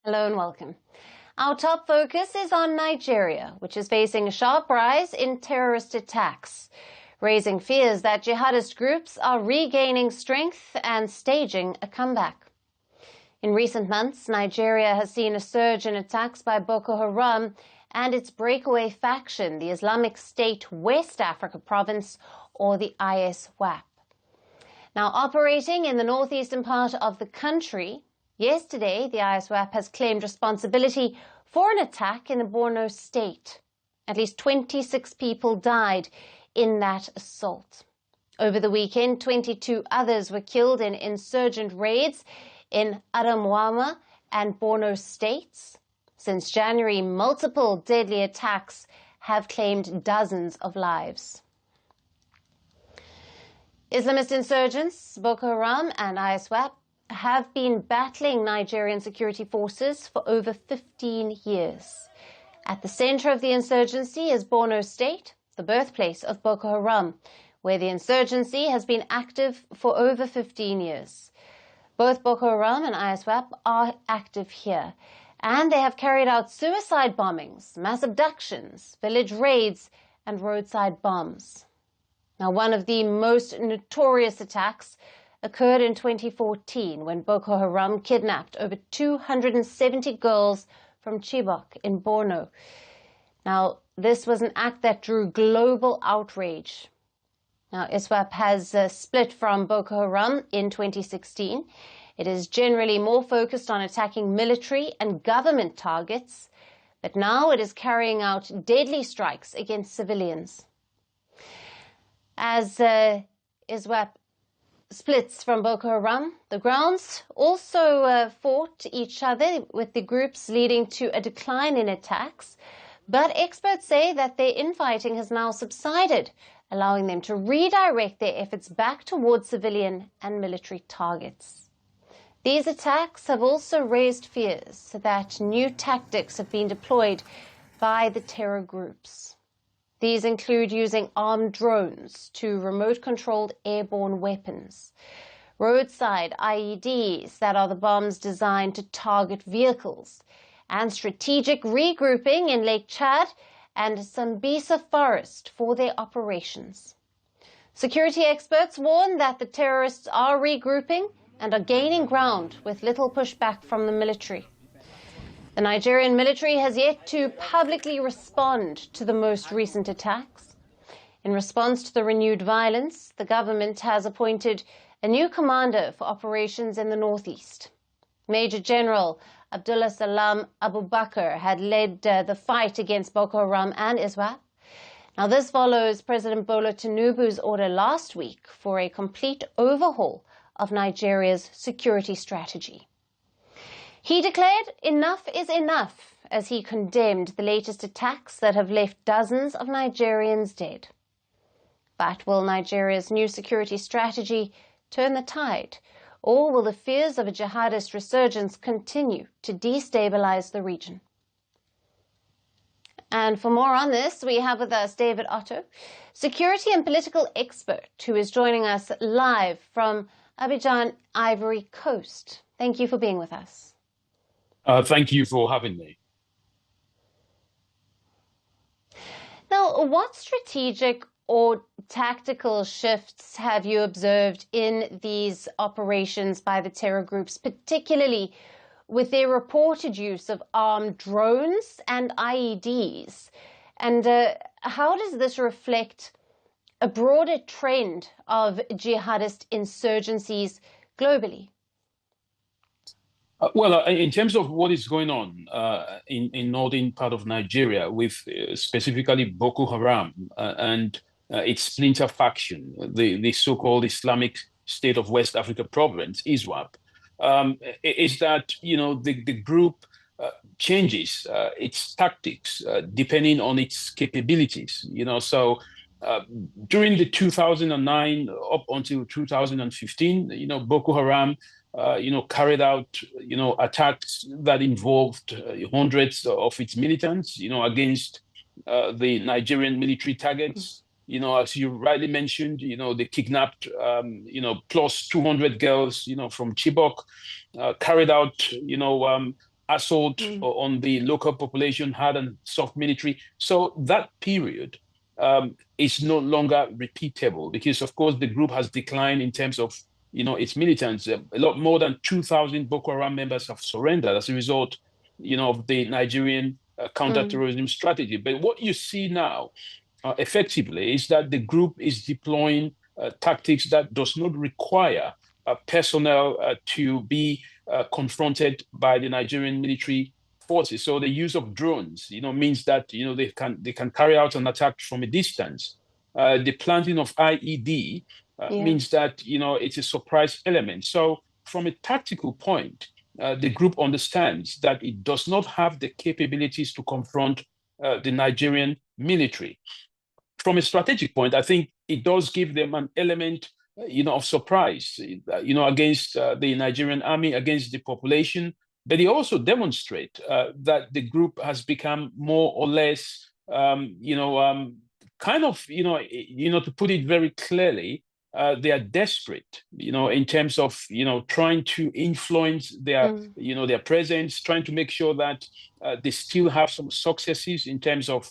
Hello and welcome. Our top focus is on Nigeria, which is facing a sharp rise in terrorist attacks, raising fears that jihadist groups are regaining strength and staging a comeback. In recent months, Nigeria has seen a surge in attacks by Boko Haram and its breakaway faction, the Islamic State West Africa Province, or the ISWAP. Now, operating in the northeastern part of the country, yesterday the ISWAP has claimed responsibility for an attack in the Borno state. At least 26 people died in that assault. Over the weekend, 22 others were killed in insurgent raids in Adamawa and Borno states. Since January, multiple deadly attacks have claimed dozens of lives. Islamist insurgents, Boko Haram and ISWAP, have been battling Nigerian security forces for over 15 years. At the center of the insurgency is Borno State, the birthplace of Boko Haram, where the insurgency has been active for over 15 years. Both Boko Haram and ISWAP are active here, and they have carried out suicide bombings, mass abductions, village raids, and roadside bombs. Now, one of the most notorious attacks occurred in 2014 when Boko Haram kidnapped over 270 girls from Chibok in Borno. Now, this was an act that drew global outrage. Now, ISWAP has split from Boko Haram in 2016. It is generally more focused on attacking military and government targets, but now it is carrying out deadly strikes against civilians. As ISWAP splits from Boko Haram, the grounds also fought each other, with the groups leading to a decline in attacks. But experts say that their infighting has now subsided, allowing them to redirect their efforts back towards civilian and military targets. These attacks have also raised fears that new tactics have been deployed by the terror groups. These include using armed drones to remote-controlled airborne weapons, roadside IEDs that are the bombs designed to target vehicles, and strategic regrouping in Lake Chad and Sambisa Forest for their operations. Security experts warn that the terrorists are regrouping and are gaining ground with little pushback from the military. The Nigerian military has yet to publicly respond to the most recent attacks. In response to the renewed violence, the government has appointed a new commander for operations in the northeast. Major General Abdullah Salam Abubakar had led the fight against Boko Haram and ISWAP. Now, this follows President Bola Tinubu's order last week for a complete overhaul of Nigeria's security strategy. He declared enough is enough as he condemned the latest attacks that have left dozens of Nigerians dead. But will Nigeria's new security strategy turn the tide, or will the fears of a jihadist resurgence continue to destabilize the region? And for more on this, we have with us David Otto, security and political expert, who is joining us live from Abidjan, Ivory Coast. Thank you for being with us. Thank you for having me. Now, what strategic or tactical shifts have you observed in these operations by the terror groups, particularly with their reported use of armed drones and IEDs? And how does this reflect a broader trend of jihadist insurgencies globally? Well, in terms of what is going on in northern part of Nigeria with specifically Boko Haram and its splinter faction, the so-called Islamic State of West Africa Province, ISWAP, is that, the group changes its tactics depending on its capabilities. So during the 2009 up until 2015, Boko Haram carried out, attacks that involved hundreds of its militants, against the Nigerian military targets. As you rightly mentioned, they kidnapped, plus 200 girls, from Chibok, carried out, assault on the local population, hard and soft military. So that period is no longer repeatable because, of course, the group has declined in terms of its militants. A lot more than 2,000 Boko Haram members have surrendered as a result, of the Nigerian counterterrorism strategy. But what you see now, effectively, is that the group is deploying tactics that does not require personnel to be confronted by the Nigerian military forces. So the use of drones, means that they can carry out an attack from a distance. The planting of IED means that it's a surprise element. So from a tactical point, the group understands that it does not have the capabilities to confront the Nigerian military. From a strategic point, I think it does give them an element, of surprise, against the Nigerian army, against the population. But they also demonstrate that the group has become more or less, kind of, to put it very clearly, they are desperate, in terms of, trying to influence their, their presence, trying to make sure that they still have some successes in terms of,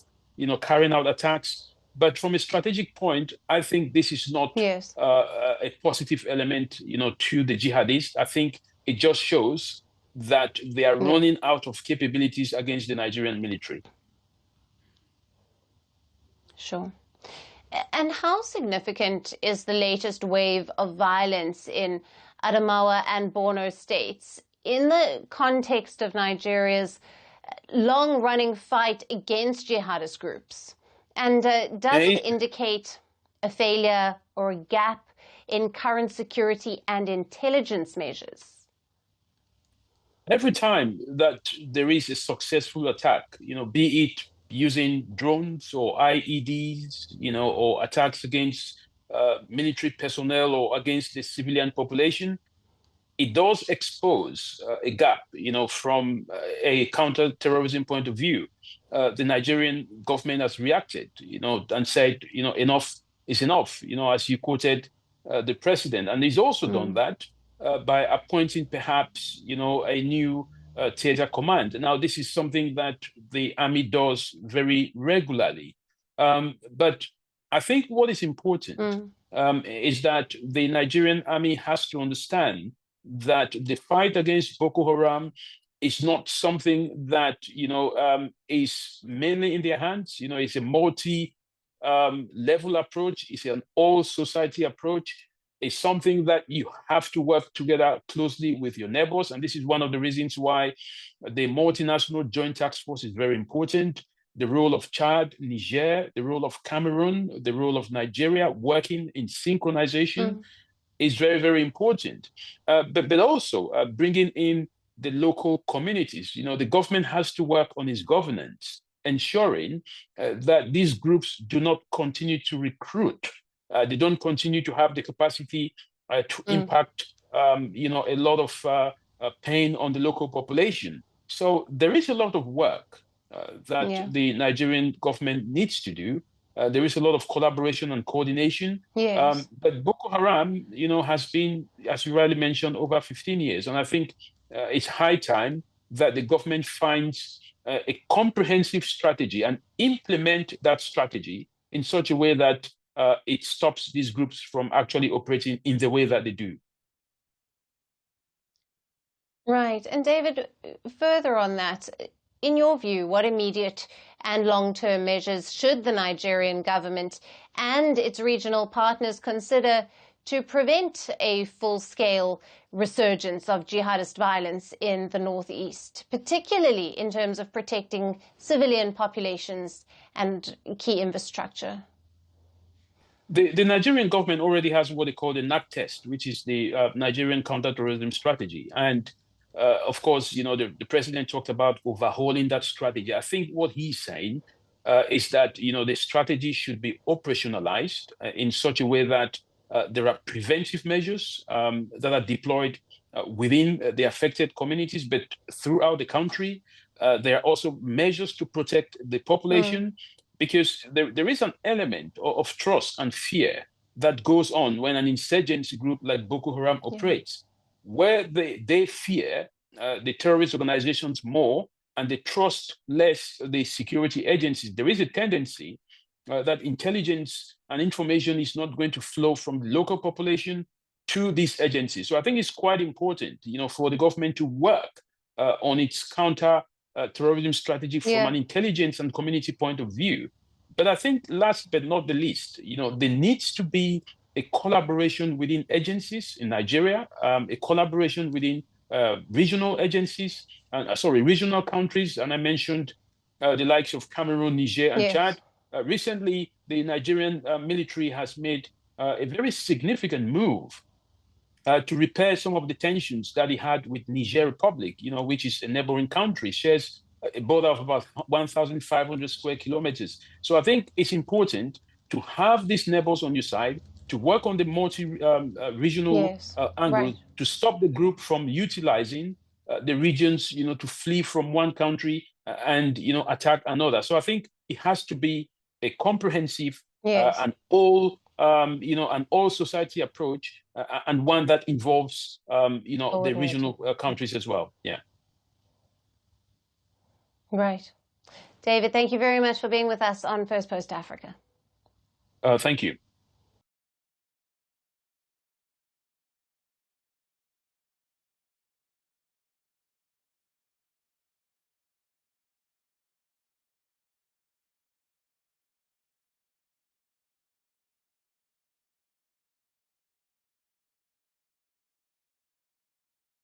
carrying out attacks. But from a strategic point, I think this is not a positive element, to the jihadists. I think it just shows that they are running out of capabilities against the Nigerian military. Sure. And how significant is the latest wave of violence in Adamawa and Borno states in the context of Nigeria's long-running fight against jihadist groups? And does it indicate a failure or a gap in current security and intelligence measures? Every time that there is a successful attack, be it using drones or IEDs, or attacks against military personnel or against the civilian population, it does expose a gap, from a counter-terrorism point of view. The Nigerian government has reacted, and said, enough is enough, as you quoted the president. And he's also done that by appointing perhaps, a new theater command. Now, this is something that the army does very regularly. But I think what is important is that the Nigerian army has to understand that the fight against Boko Haram is not something that, is mainly in their hands. It's a multi-level approach. It's an all-society approach. It's something that you have to work together closely with your neighbors. And this is one of the reasons why the multinational joint task force is very important. The role of Chad, Niger, the role of Cameroon, the role of Nigeria working in synchronization is very, very important. But also bringing in the local communities. The government has to work on its governance, ensuring that these groups do not continue to recruit. They don't continue to have the capacity to impact, a lot of pain on the local population. So there is a lot of work that the Nigerian government needs to do. There is a lot of collaboration and coordination. But Boko Haram, has been, as you rightly mentioned, over 15 years. And I think it's high time that the government finds a comprehensive strategy and implement that strategy in such a way that it stops these groups from actually operating in the way that they do. Right. And David, further on that, in your view, what immediate and long-term measures should the Nigerian government and its regional partners consider to prevent a full-scale resurgence of jihadist violence in the northeast, particularly in terms of protecting civilian populations and key infrastructure? The Nigerian government already has what they call the NAC test, which is the Nigerian counterterrorism strategy. And of course, the president talked about overhauling that strategy. I think what he's saying is that, the strategy should be operationalized in such a way that there are preventive measures that are deployed within the affected communities, but throughout the country. There are also measures to protect the population, because there is an element of trust and fear that goes on when an insurgency group like Boko Haram operates, where they fear the terrorist organizations more and they trust less the security agencies, there is a tendency that intelligence and information is not going to flow from the local population to these agencies. So I think it's quite important, for the government to work on its counter terrorism strategy from an intelligence and community point of view. But I think last but not the least, there needs to be a collaboration within agencies in Nigeria, a collaboration within regional agencies, regional countries. And I mentioned the likes of Cameroon, Niger, and Chad. Recently, the Nigerian military has made a very significant move to repair some of the tensions that he had with Niger Republic, which is a neighboring country, shares a border of about 1,500 square kilometers. So I think it's important to have these neighbors on your side, to work on the multi-regional angle, to stop the group from utilizing the regions, to flee from one country and, attack another. So I think it has to be a comprehensive and an all society approach, and one that involves, the regional countries as well. Yeah. Right. David, thank you very much for being with us on Firstpost Africa. Thank you.